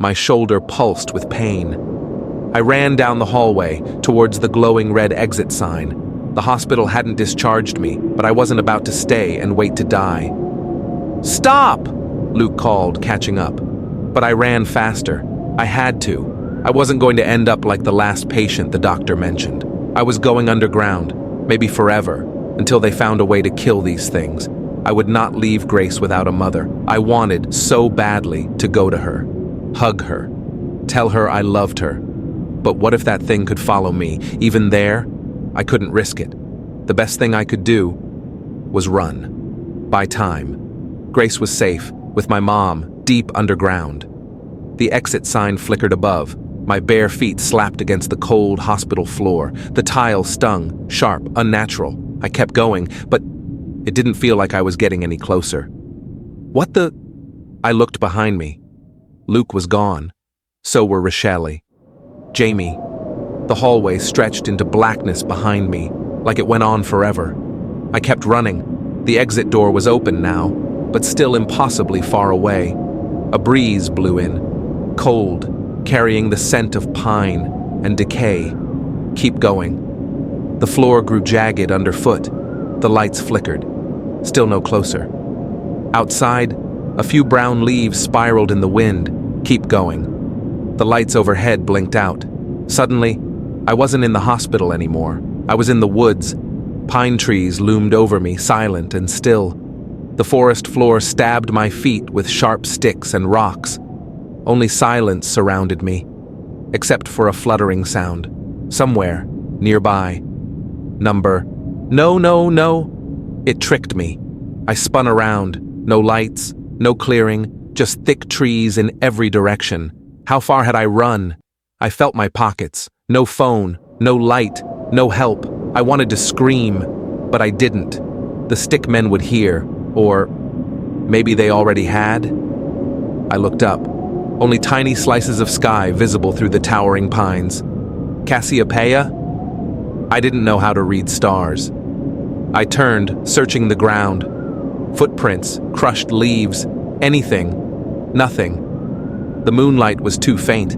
My shoulder pulsed with pain. I ran down the hallway towards the glowing red exit sign. The hospital hadn't discharged me, but I wasn't about to stay and wait to die. "Stop!" Luke called, catching up. But I ran faster. I had to. I wasn't going to end up like the last patient the doctor mentioned. I was going underground, maybe forever, until they found a way to kill these things. I would not leave Grace without a mother. I wanted so badly to go to her, hug her, tell her I loved her. But what if that thing could follow me? Even there, I couldn't risk it. The best thing I could do was run. Buy time. Grace was safe, with my mom, deep underground. The exit sign flickered above. My bare feet slapped against the cold hospital floor. The tile stung, sharp, unnatural. I kept going, but it didn't feel like I was getting any closer. What the? I looked behind me. Luke was gone. So were Rochelle. Jamie. The hallway stretched into blackness behind me, like it went on forever. I kept running. The exit door was open now, but still impossibly far away. A breeze blew in, cold, carrying the scent of pine and decay. Keep going. The floor grew jagged underfoot. The lights flickered. Still no closer. Outside, a few brown leaves spiraled in the wind. Keep going. The lights overhead blinked out. Suddenly, I wasn't in the hospital anymore. I was in the woods. Pine trees loomed over me, silent and still. The forest floor stabbed my feet with sharp sticks and rocks. Only silence surrounded me, except for a fluttering sound. Somewhere, nearby. Number. No, no, no. It tricked me. I spun around. No lights, no clearing, just thick trees in every direction. How far had I run? I felt my pockets. No phone, no light, no help. I wanted to scream, but I didn't. The stick men would hear, or maybe they already had. I looked up. Only tiny slices of sky visible through the towering pines. Cassiopeia? I didn't know how to read stars. I turned, searching the ground. Footprints, crushed leaves, anything. Nothing. The moonlight was too faint.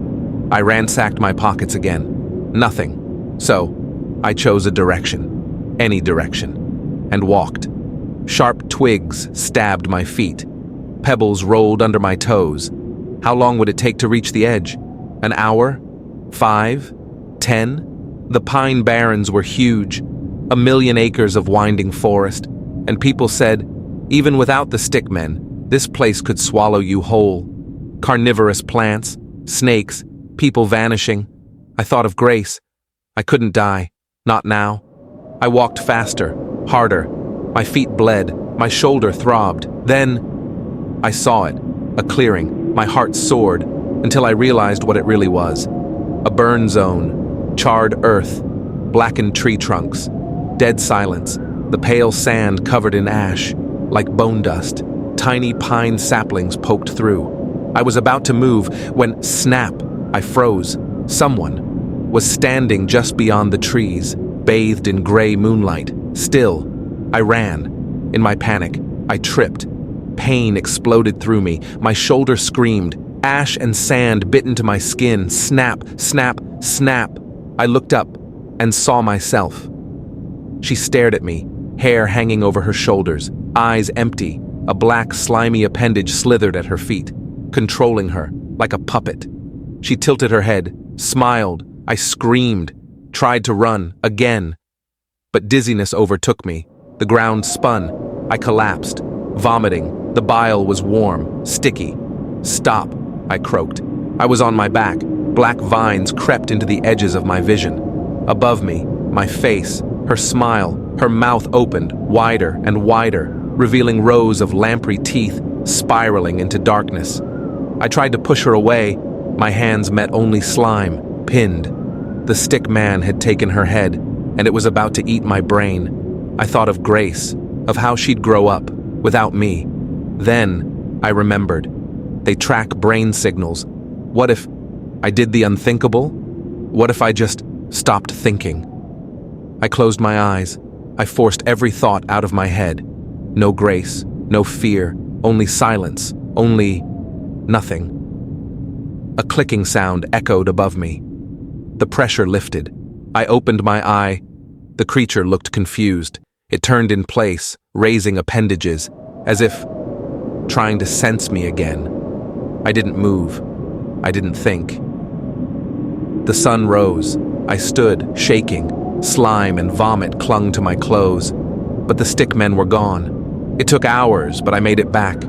I ransacked my pockets again. Nothing. So, I chose a direction. Any direction. And walked. Sharp twigs stabbed my feet. Pebbles rolled under my toes. How long would it take to reach the edge? An hour? 5? 10? The Pine Barrens were huge. 1,000,000 acres of winding forest. And people said, even without the stickmen, this place could swallow you whole. Carnivorous plants, snakes, people vanishing. I thought of Grace. I couldn't die. Not now. I walked faster, harder. My feet bled. My shoulder throbbed. Then, I saw it. A clearing. My heart soared, until I realized what it really was. A burn zone. Charred earth. Blackened tree trunks. Dead silence. The pale sand covered in ash. Like bone dust. Tiny pine saplings poked through. I was about to move when, snap, I froze. Someone was standing just beyond the trees, bathed in gray moonlight. Still, I ran. In my panic, I tripped. Pain exploded through me. My shoulder screamed. Ash and sand bit into my skin. Snap, snap, snap. I looked up and saw myself. She stared at me, hair hanging over her shoulders, eyes empty. A black, slimy appendage slithered at her feet, controlling her like a puppet. She tilted her head, smiled. I screamed, tried to run, again. But dizziness overtook me. The ground spun. I collapsed, vomiting. The bile was warm, sticky. Stop, I croaked. I was on my back. Black vines crept into the edges of my vision. Above me, my face, her smile, her mouth opened, wider and wider, revealing rows of lamprey teeth spiraling into darkness. I tried to push her away. My hands met only slime, pinned. The stick man had taken her head, and it was about to eat my brain. I thought of Grace, of how she'd grow up, without me. Then, I remembered. They track brain signals. What if I did the unthinkable? What if I just stopped thinking? I closed my eyes. I forced every thought out of my head. No Grace, no fear, only silence, only nothing. A clicking sound echoed above me. The pressure lifted. I opened my eye. The creature looked confused. It turned in place, raising appendages, as if trying to sense me again. I didn't move. I didn't think. The sun rose. I stood, shaking. Slime and vomit clung to my clothes, but the stickmen were gone. It took hours, but I made it back.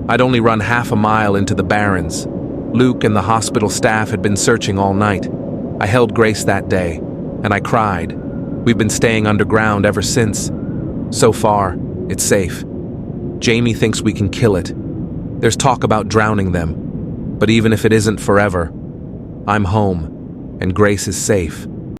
I'd only run half a mile into the Barrens. Luke and the hospital staff had been searching all night. I held Grace that day, and I cried. We've been staying underground ever since. So far, it's safe. Jamie thinks we can kill it. There's talk about drowning them, but even if it isn't forever, I'm home, and Grace is safe.